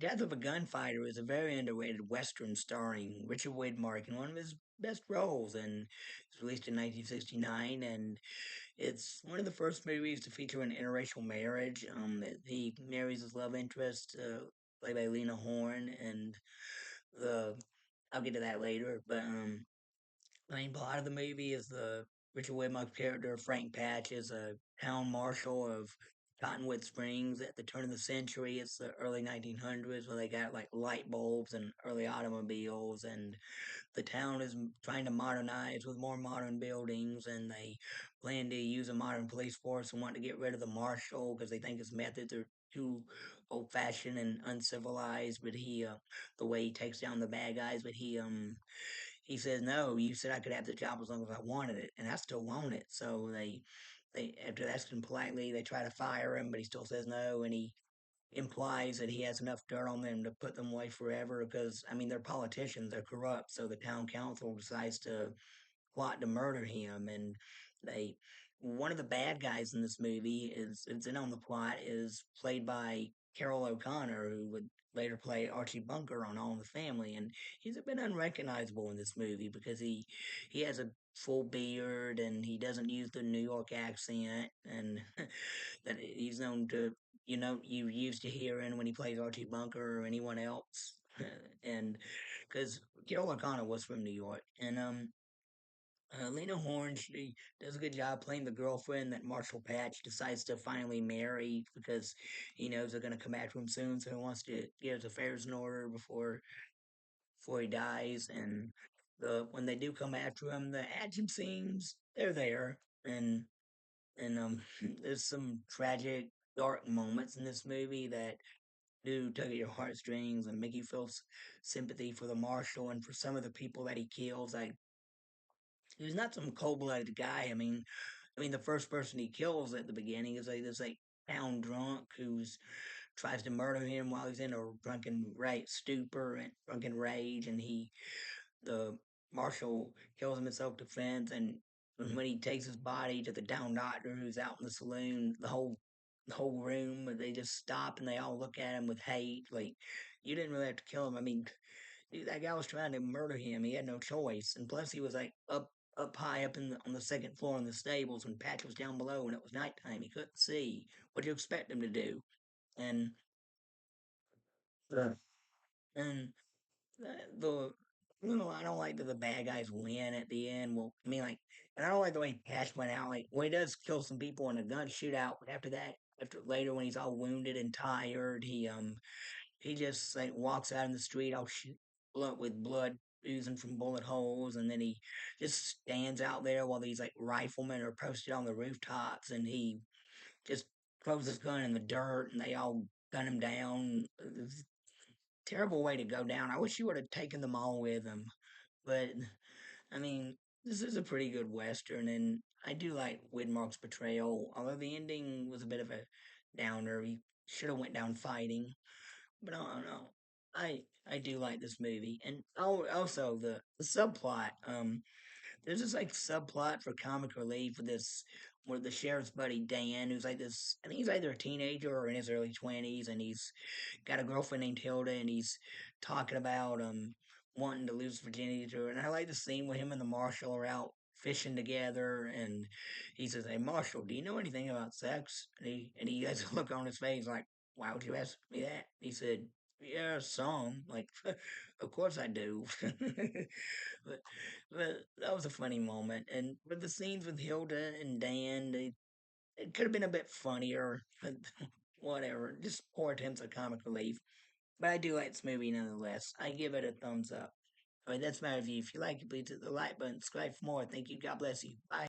Death of a Gunfighter is a very underrated Western starring Richard Widmark in one of his best roles, and it was released in 1969. And it's one of the first movies to feature an interracial marriage. He marries his love interest, played by Lena Horne, and the I'll get to that later. But the main plot of the movie is the Richard Widmark's character Frank Patch is a town marshal of Cottonwood Springs at the turn of the century. It's the early 1900s where they got like light bulbs and early automobiles, and the town is trying to modernize with more modern buildings, and they plan to use a modern police force and want to get rid of the marshal because they think his methods are too old-fashioned and uncivilized. But the way he takes down the bad guys, but he says, "No, you said I could have the job as long as I wanted it, and I still want it." So they after asking politely, they try to fire him, but he still says no, and he implies that he has enough dirt on them to put them away forever because I mean they're politicians, they're corrupt, so the town council decides to plot to murder him, and they one of the bad guys in this movie is in on the plot is played by Carrol O'Connor, who would later play Archie Bunker on All in the Family, and he's a bit unrecognizable in this movie because he has a full beard and he doesn't use the New York accent, and that he's known to you used to hearing when he plays Archie Bunker or anyone else, and because Carol O'Connor was from New York, and Lena Horne, she does a good job playing the girlfriend that Marshall Patch decides to finally marry because he knows they're going to come after him soon, so he wants to get his affairs in order before he dies. And when they do come after him, the action scenes they're there, and and there's some tragic, dark moments in this movie that do tug at your heartstrings and make you feel sympathy for the marshal and for some of the people that he kills. Like he's not some cold-blooded guy. I mean, the first person he kills at the beginning is like this like town drunk who's tries to murder him while he's in a drunken stupor and drunken rage, and the marshal kills him in self-defense. And when he takes his body to the down doctor who's out in the saloon, the whole room they just stop and they all look at him with hate. Like you didn't really have to kill him. I mean, dude, that guy was trying to murder him. He had no choice, and plus he was like up high up on the second floor in the stables when Patch was down below and it was nighttime. He couldn't see. What do you expect him to do? And uh, and the I don't like that the bad guys win at the end. Well, I mean, like, and I don't like the way Patch went out. Like, well, he does kill some people in a gun shootout, but after that, after later when he's all wounded and tired, he just like walks out in the street all blood with blood oozing from bullet holes, and then he just stands out there while these like riflemen are posted on the rooftops, and he just throws his gun in the dirt, and they all gun him down. It's a terrible way to go down. I wish you would have taken them all with him, but I mean, this is a pretty good western, and I do like Widmark's portrayal. Although the ending was a bit of a downer, he should have went down fighting. But I don't know. I do like this movie, and also the subplot. There's this like subplot for comic relief for this where the sheriff's buddy Dan, who's like this, I think he's either a teenager or in his early 20s, and he's got a girlfriend named Hilda, and he's talking about wanting to lose virginity to her. And I like the scene with him and the marshal are out fishing together, and he says, "Hey Marshall, do you know anything about sex?" And he has a look on his face like, "Why would you ask me that?" He said, "Yeah, some. Like, of course I do." but but that was a funny moment, and with the scenes with Hilda and Dan, it could have been a bit funnier. But whatever, just poor attempts at comic relief. But I do like this movie nonetheless. I give it a thumbs up. All right, that's my review. If you like it, please hit the like button, subscribe for more. Thank you. God bless you. Bye.